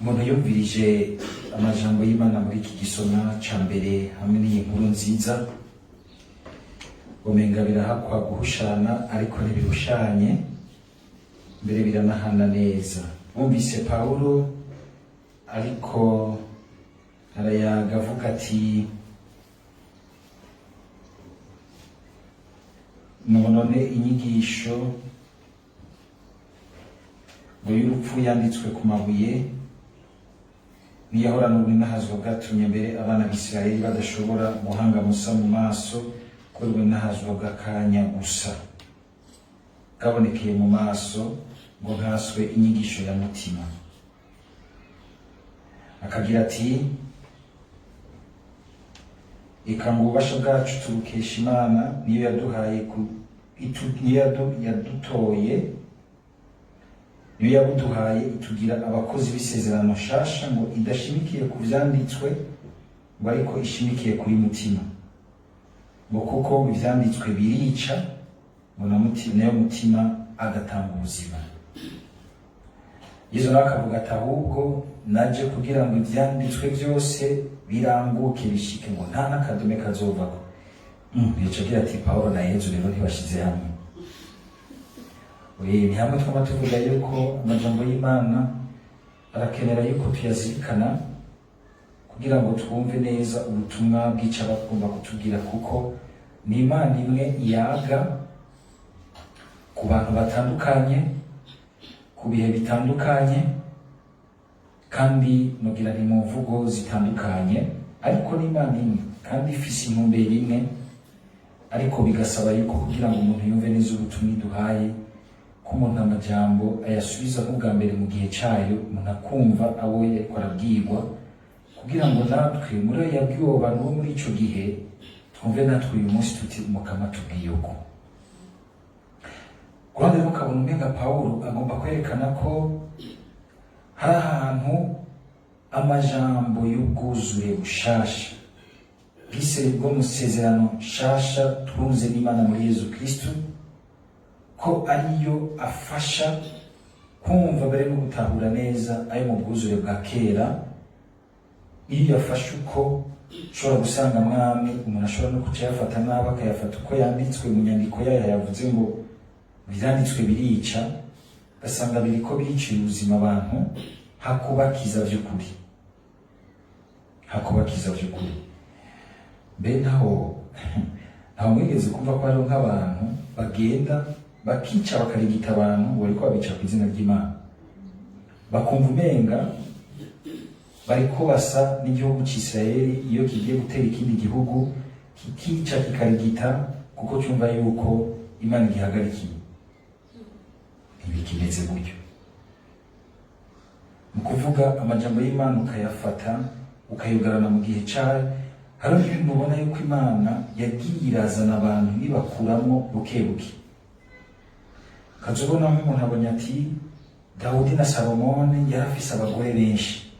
umuntu yumvirije amajambo y'Imana muri iki gisomwa ca mbere hamwe n'iyi nkuru nziza, umenga birahakwa guhushana ariko ntibirushanye, mbere biranahana neza. Bumvise Pawulo ariko arayaga avuga ati none inyigisho ngo y'urupfu yanditswe ku mabuye niyahorana ubunahazwa bwatumye mbere abana b'Isirayeli badashobora guhanga Musa mu maso kubera ubunahazwa bw'akanya gusa kabonekeye mu maso ngo nkaswe inyigisho ya mutima. Akagira ati eka ngo ububasha bwacu turukesha Imana niyo yaduhaye niyo yabuduhaye itugira abakozi b'isezerano nshasha ngo idashimikiye ku vyanditswe ngo ariko ishimikiye kuri mutima, ngo kuko ivyanditswe birica ngo nayo mutima agatanga ubuzima. Yesu akavuga ati ahubwo naje kugira ngo ivyanditswe byose biranguke bishike ngo nta n'akadume kazovako. Bica agira ati Pawulo na Yesu rero ntibashize hamwe. Ni hamwe twama tuvuga yuko amajambo y'Imana arakenera yuko tuyazirikana kugira ngo twumve neza ubutumwa bw'ico bagomba kutubwira, kuko ni Imana imwe yaga ku bantu batandukanye ku bihe bitandukanye kandi nugira ni mu mvugo zitandukanye, ariko ni Imana imwe kandi ifise intumbero imwe, ariko bigasaba yuko kugira ngo umuntu yumve neza ubutumwa duhaye ko umuntu amajambo ayasubiza nk'ubwa mbere mu gihe cayo, umuntu akumva abo yariko arabwirwa, kugira ngo natwe muri ayo yabwiwe abantu bo muri ico gihe twumve natwe uyu munsi tuti Mukama tubwiye uko. Kuruhande mukabona umenga Pawulo agomba kwerekana ko hari ahantu amajambo y'ubwuzure bushasha bwo musezerano shasha twunze n'Imana muri Yesu Kristo, ko ariyo afasha kumva mbere no gutahura neza ayo mu bwuzure bwa kera. Iyo yafashe uko ushobora gusanga mwamwe umuntu ashobora no kuca yafata nabi akayafata uko yanditswe mu nyandiko yayo yavuze ngo ivyanditswe birica, gasanga biriko biricira ubuzima abantu hakubakiza vy'ukuri. Mbe naho mwigeze kumva ko hariho nk'abantu bagenda bakica bakarigita abantu bariko babica ku izina ry'Imana, bakumva umenga bariko basa n'igihugu c'Isirayeli iyo kigiye gutera ikindi gihugu kikica kikarigita kuko cyumva yuko Imana igihagarikiye. Ntibikimeze gutyo. Mu kuvuga amajambo y'Imana ukayafata ukayugarana mu gihe cayo, hari ibintu ubona yuko Imana yagiye irazana abantu ibakuramo buke buke. Kazubona nk'umuntu abonye ati Dawudi na Salomone yarafise abagore benshi,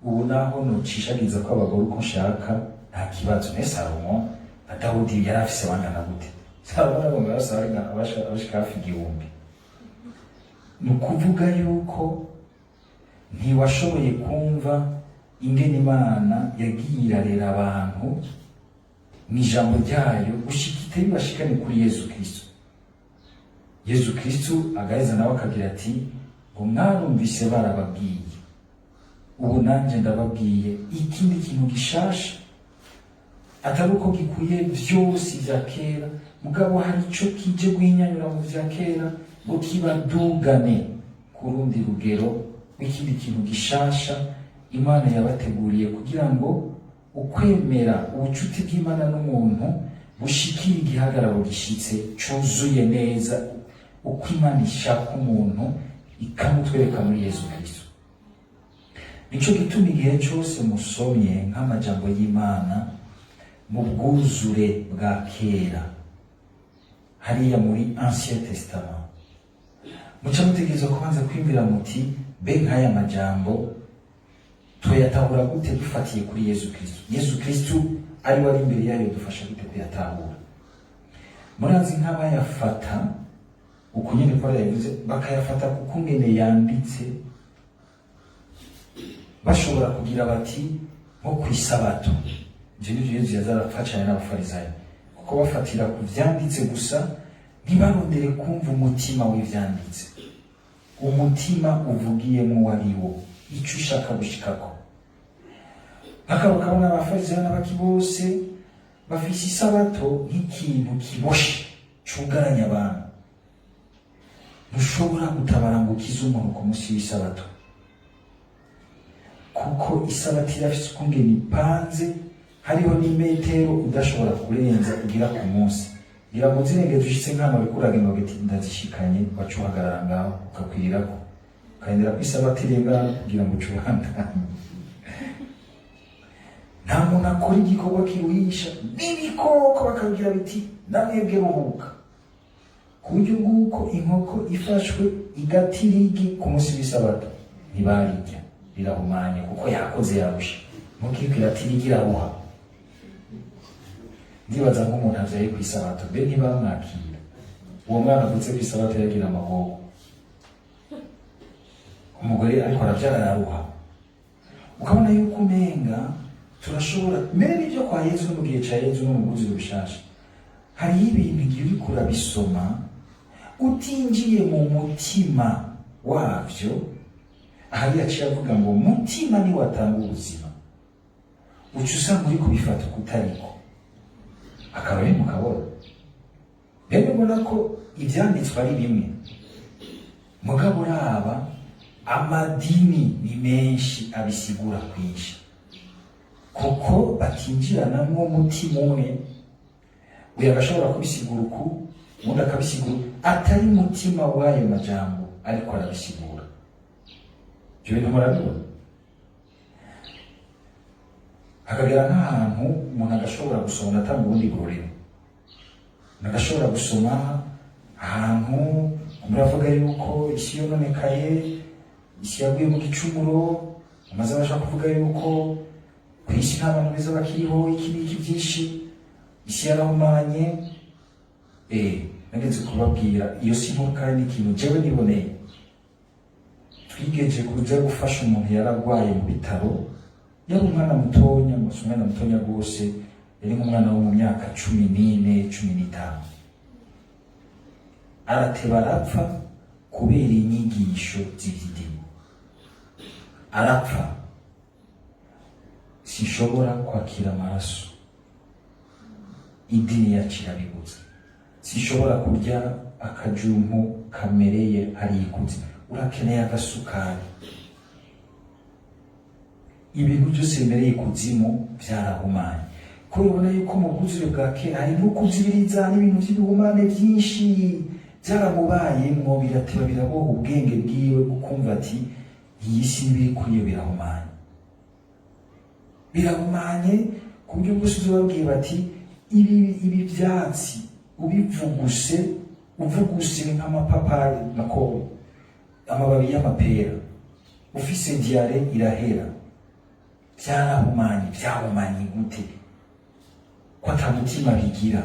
ubu naho nocishagiriza ko abagore uko nshaka nta kibazo. Ne Salomo na Dawudi yarafise bangana gute? Salomone ngo yarasanga abashika hafi 1000. Ni ukuvuga yuko ntiwashoboye kumva ingene Imana yagiye irarera abantu mw'ijambo ryayo gushika itari bashikane kuri Yesu Kristo. Yesu Kristo agaheza nawe akagira ati ngo mwarumvise barababwiye, ubu nanje ndababwiye ikindi kintu gishasha, atari uko gikuye vyose vya kera, mugabo hari ico kije guhinyanyura mu vya kera ngo kibadugane ku rundi rugero w'ikindi kintu gishasha Imana yabateguriye, kugira ngo ukwemera ubucuti bw'Imana n'umuntu bushikira igihagararo gishitse cuzuye neza uko Imana ishaka umuntu ikamutwereka muri Yesu Kristo. Nico gituma igihe cyose musomye nk'amajambo y'Imana mu bwuzure bwa kera hariya muri Ancien Testament, muca mutegereza kubanza kwibwira muti be nk'aya majambo tuyatahura gute dufatiye kuri Yesu Kristo? Yesu Kristo ari wari imbere yayo dufasha gute kuyatahura? Murazi nk'abayafata uko nyine Pawulo yavuze bakayafata kuko ngene yanditse bashobora kugira bati nko ku isabato. Ivyo nivyo Yesu yazarafashanya n'abafarisayo, kuko bafatira ku vyanditse gusa, ntibarondere kumva umutima w'ivyanditse, umutima uvugiyemo wariwo, ico ushaka gushikako. Bakabona abafarisayo n'abaki bose bafise isabato nk'ikintu kiboshe cugaranya abantu. Ntushobora gutabara ngo ukize umuntu ku munsi w'isabato, kuko isabato irafise ukungene ipanze, hariho n'imetero udashobora kurenza ugira ku munsi. Ngira ngo zirengeze ushitse nk'ahantu uriko uragenda ugati ndazishikanye, waca uhagarara ngaho ukakwirirako, ukagenda ku isabato irengana kugira ngo uce ubandanye. Nta muntu akora igikorwa kiruhisha, n'ibikoko bakabwira biti namwebwe ruhuka. Ku buryo bw'uko inkoko ifashwe igatira igi ku munsi w'isabato ntibarirya, rirahumanye kuko yakoze yarusha. Inkoko iriko iratira igi iraruha. Ndibaza nk'umuntu avyaye ku isabato, mbe ntibamwakira? Uwo mwana avutse ku isabato yagira amaboko, umugore ariko aravyara araruha. Ukabona yuko umenga turashobora mbere n'ibyo kwa Yesu no mu gihe ca Yesu no mu bwuzure bushasha, hariho ibintu igihe uriko urabisoma utinjiye mu mutima wavyo. Aha yaciye avuga ngo mutima ni watanga ubuzima, uca usanga uri kubifata ukutariko, akaba ari mu kabona. Rero ubona ko ivyanditswe ari bimwe, mugabo uraba amadini ni menshi abisigura kwinshi, kuko batinjiranamwo umutima umwe. Uyu agashobora kubisigura uku, ubundi akabisigura atari umutima w'ayo majambo ariko arabisigura. Ivyo bintu murabibona? Hakagera nk'ahantu umuntu agashobora gusoma atanga ubundi burorero, agashobora gusoma ahantu muravuga yuko isi yononekaye, isi yaguye mu gicumuro, amaze abasha kuvuga yuko ku isi nta bantu beza bakiriho, iki n'iki byinshi, isi yarahumanye. Nageze kubabwira iyo si nkuru kandi ikintu jewe niboneye. Twigeje kuja gufasha umuntu yaragwaye mu bitaro, yari umwana mutonya, umwana mutonya rwose, yari nk'umwana wo mu myaka 14, 15. Arateba arapfa kubera inyigisho z'idini. Arapfa. Sinshobora kwakira amaraso, idini yacu irabibutsa. Sinshobora kurya akajumpu kamereye harikuze, urakeneye agasukari. Ibintu byose bimereye kuzimu byarahumanye. Ko ubona yuko mu bwuzure bwa kera hari n'ukuzibiriza n'ibintu by'ibihumane byinshi byaramubayemwo, birateba biraboha ubwenge bwiwe ukumva ati iyi si biri kuri yo birahumanye. Birahumanye ku buryo bwose uzababwiye bati ibi byatsi uvuguse nk'amapapayi nako amababi y'amapera, ufise diare irahera. Byarahumanye, byahumanye gute? Ko ata mutima bigira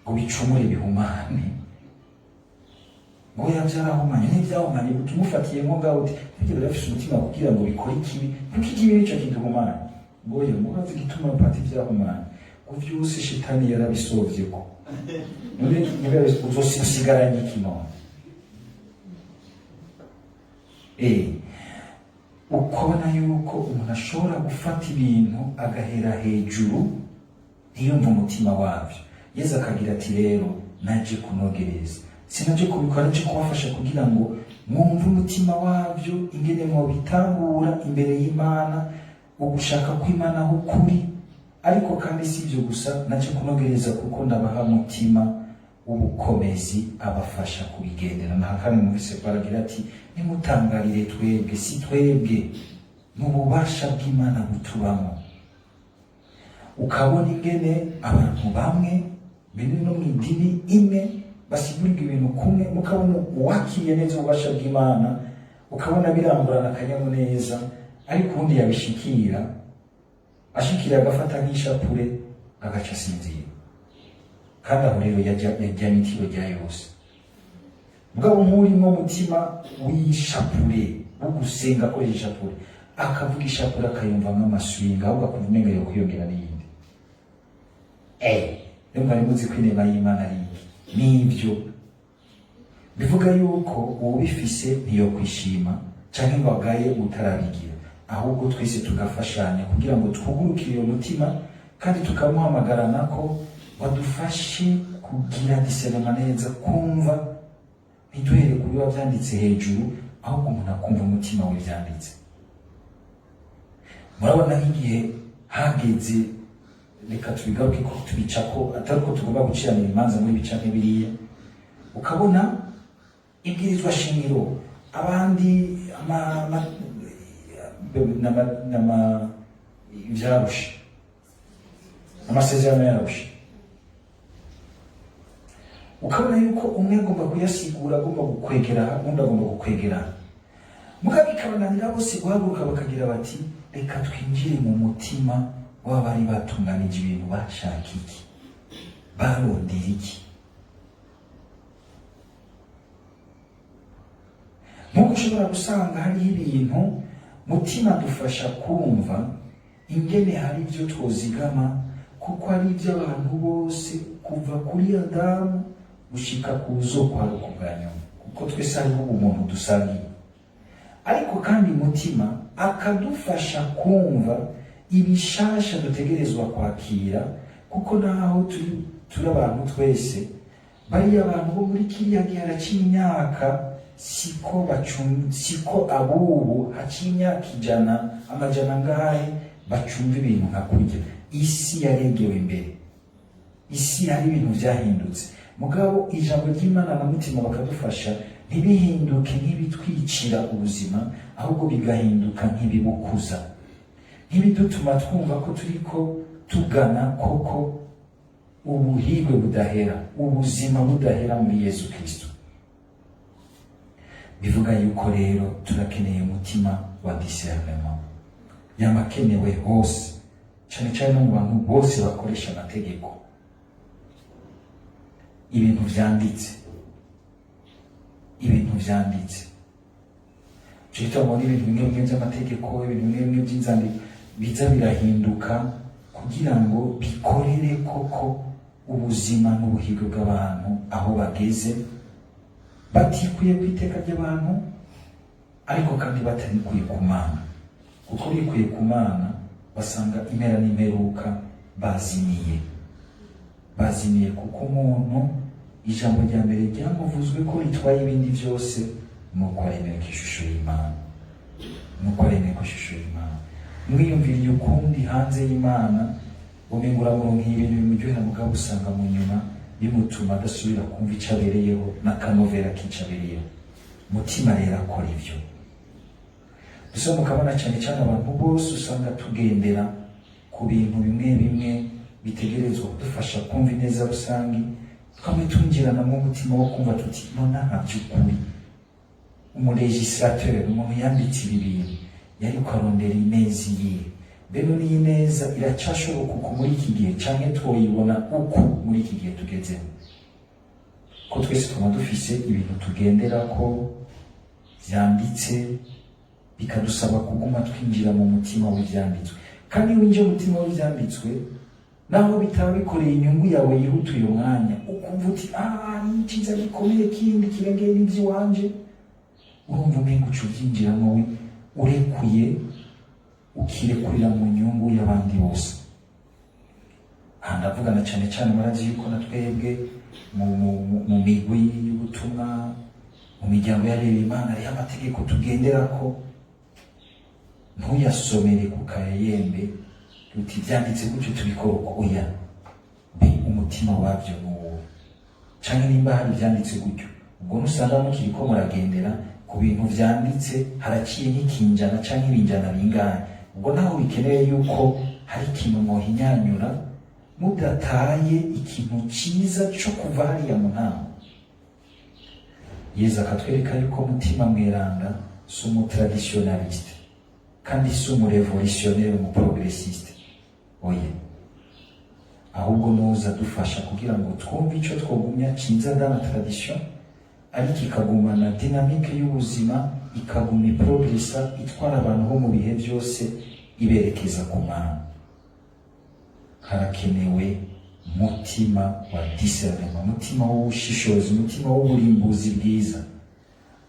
ngo bicumure bihumane. Ngo yavyarahumanye, n'ivyahumanye gute? Umufatiye nko ngaho uti kugira birafise umutima kugira ngo bikore ikibi, kuko ikibi nico kiduhumanye. Ngoye muhazi gituma pati vyahumanye, ko vyose shitani yarabisovyeko. None niba uzosigaranye iki none? Ukabona yuko umuntu ashobora gufata ibintu agahera hejuru ntiyumva umutima wavyo. Yesu akagira ati rero naje kunogereza, sinaje kubikora, naje kubafasha kugira ngo mwumve umutima wavyo, ingene mwobitangura imbere y'Imana, ugushaka kw'Imana aho kuri. Ariko kandi si ibyo gusa, naje kunogereza kuko ndabaha umutima w'ubukomezi abafasha kubigendera. Naha kandi muvise baragira ati nimutangarire twebwe, si twebwe, n'ububasha bw'Imana butubamo. Ukabona ingene abantu bamwe bene no mw'idini imwe basigurirwa ibintu kumwe, mukabona uwakiriye neza ububasha bw'Imana, ukabona biramburana akanyamuneza, ariko ubundi yabishikira agafata nk'ishapure agaca asinzira. Kandi aho rero yajya n'itiro rya yose. Mugabo nk'urimwo mutima w'ishapure wo gusenga akoresha ishapure, akavuga ishapure akayumvamo amaswinga ahubwo akumva umenga yo kwiyongera n'iyindi. Rero mwari muzi ko inema y'Imana ari iki? Nibyo bivuga yuko uwubifise ntiyo kwishima canke ngo agaye utarabigira, ahubwo twese tugafashanya kugira ngo twugurukire iyo mutima kandi tukamuhamagarana ko badufashe kugira discernement neza, kumva ntiduhere ku biba vyanditse hejuru, ahubwo umuntu akumva umutima w'ivyanditse. Murabona nk'igihe hageze, reka tubigaruke ko tubicako, atari ko tugomba guciranira imanza muri bica nk'ibiriya, ukabona ibwirizwa shingiro abandi vyarushe amasezerano yarushe, ukabona yuko umwe agomba kuyasigura, agomba gukwegera, undi agomba gukwegera, mugabo ikabananira bose guhaguruka bakagira bati reka twinjire mu mutima w'abari batunganije ibintu, bashaka iki, barondera iki. Nk'uko ushobora gusanga hariho ibintu mutima dufasha kumva ingene hari ibyo twozigama, kuko ari iby'abantu bose kuva kuri Adamu gushika ku zokwaruka bwa nyuma, kuko twese hariho umuntu dusangiye. Ariko kandi mutima akadufasha kumva ibishasha dutegerezwa kwakira, kuko naho turi abantu twese, bariya abantu bo muri kiriya gihe haraciye imyaka, siko abubu haciye imyaka amajana ngahe bacumva ibintu nka kurya. Isi yaregewe imbere, isi hari ibintu vyahindutse, mugabo ijambo ry'Imana na mutima bakadufasha ntibihinduke nk'ibitwicira ubuzima, ahubwo bigahinduka nk'ibibukuza, nk'ibidutuma twumva ko turiko tugana koko ubuhigwe budahera, ubuzima budahera muri Yesu Kristo. Bivuga yuko rero turakeneye umutima wa discernement, yamakenewe hose, cyane cyane no mu bantu bose bakoresha amategeko, ibintu vyanditse muri ibintu bimwe bimwe by'amategeko, ibintu bimwe bimwe by'inzandiko biza birahinduka kugira ngo bikorere koko ubuzima n'ubuhigo bw'abantu aho bageze, batikuye ku iteka ry'abantu, ariko kandi batarikuye ku Mana, kuko bikuye ku Mana basanga impera n'imperuka bazimiye, kuko umuntu ijambo rya mbere ryamuvuzwe ko ritwaye ibindi byose, nuko aremeka ishusho y'Imana, mwiyumviriye ukundi hanze y'Imana, umengura muronka ibintu bimuryohera, mugabo usanga mu nyuma bimutuma adasubira kumva ico abereyeho n'akanovera k'ico abereyeho. Mutima rero akora ivyo. Gusa mukabona cyane cyane abantu bose usanga tugendera ku bintu bimwe bimwe bitegerezwa kudufasha kumva ineza rusangi, twamwe tunjirana mu mutima wo kumva tuti nona ntaby'ukuri umulegislateur, umuntu yanditse ibi bintu yari kwarondera ineza yiwe, mbere n'iyi neza iracashoboka uko muri iki gihe, canke twoyibona uko muri iki gihe tugezemo, ko twese twaba dufise ibintu tugendera ko vyanditse, bikadusaba kuguma twinjira mu mutima w'ivyanditswe. Kandi winjiye mu mutima w'ivyanditswe, naho bitaba bikoreye inyungu yawe yihuta uyo mwanya, ukumva uti ni iciza gikomeye kindi kirengeye n'ivy'iwanje, urumva umenga uca uvyinjiramo urekuye, ukirekurira mu nyungu y'abandi bose. Aha ndavugana cyane cyane murazi yuko na twebwe mu migwi y'ubutumwa, mu miryango y'abera Imana hariho amategeko tugenderako, ntuyasomere ku kayembe uti vyanditse gutyo tubikora uko, oya, umutima wabyo n'uwo, canke nimba hari vyanditse gutyo, ubwo nusanga mukiriko muragendera ku bintu vyanditse haraciye nk'ikinjana canke ibinjana bingahe, ubwo naho bikeneye yuko hari ikintu mwohinyanyura, mudataye ikintu ciza co kuva hariya mu ntango. Yesu akatwereka yuko mutima mweranda si umutraditionaliste kandi si umurevolutionnaire, umuprogressiste, oya, ahubwo nuza dufasha kugira ngo twumve ico twogumya ciza dans la tradition, ariko ikagumana dynamique y'ubuzima ikaguma iprogresa itwara abantu bo mu bihe byose iberekeza ku Mana. Harakenewe mutima wa discernement, mutima w'ubushishozi, mutima w'uburimbuzi bwiza.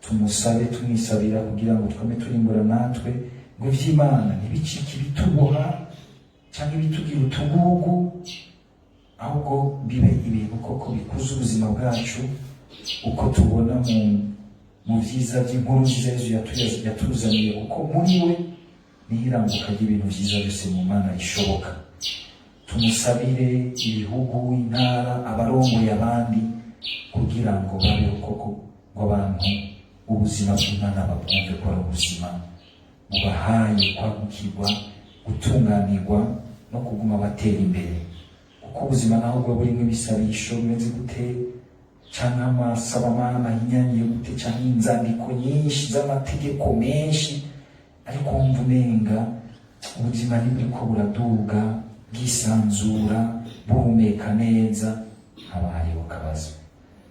Tumusabe tumwisabira kugira ngo twame turimbura natwe ngo ivy'Imana ntibicike ibituboha cyangwa ibitugira utugugu, ahubwo bibe ibintu koko bikuza ubuzima bwacu, uko tubona mu vyiza by'inkuru nziza Yesu yatuzaniye, kuko muri we niho irambuka ry'ibintu vyiza byose mu Mana rishoboka. Tumusabire ibihugu, intara, abarongoye abandi, kugira ngo babeho koko ngo abantu ubuzima bw'Imana babwumve ko ari ubuzima bubahaye kwagukirwa, gutunganirwa no kuguma batera imbere. Kuko ubuzima naho bwo burimo ibisabisho bimeze gute, canke amasabamana ahinyanyije gute, canke inzandiko nyinshi z'amategeko menshi, ariko wumva umenga ubuzima ntiburiko buraduga bwisanzura buhumeka neza, haba hariho akabazo.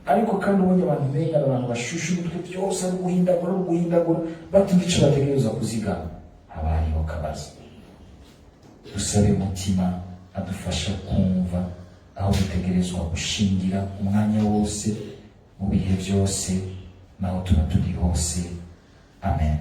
Ariko kandi ubonye abantu umenga abantu bashushe umutwe byose ari guhindagura batumva ico bategereza kuzigama, haba hariho akabazo. Dusabe umutima adufasha kumva aho dutegerezwa gushingira umwanya wose mu bihe byose, naho tuba turi hose. Amen.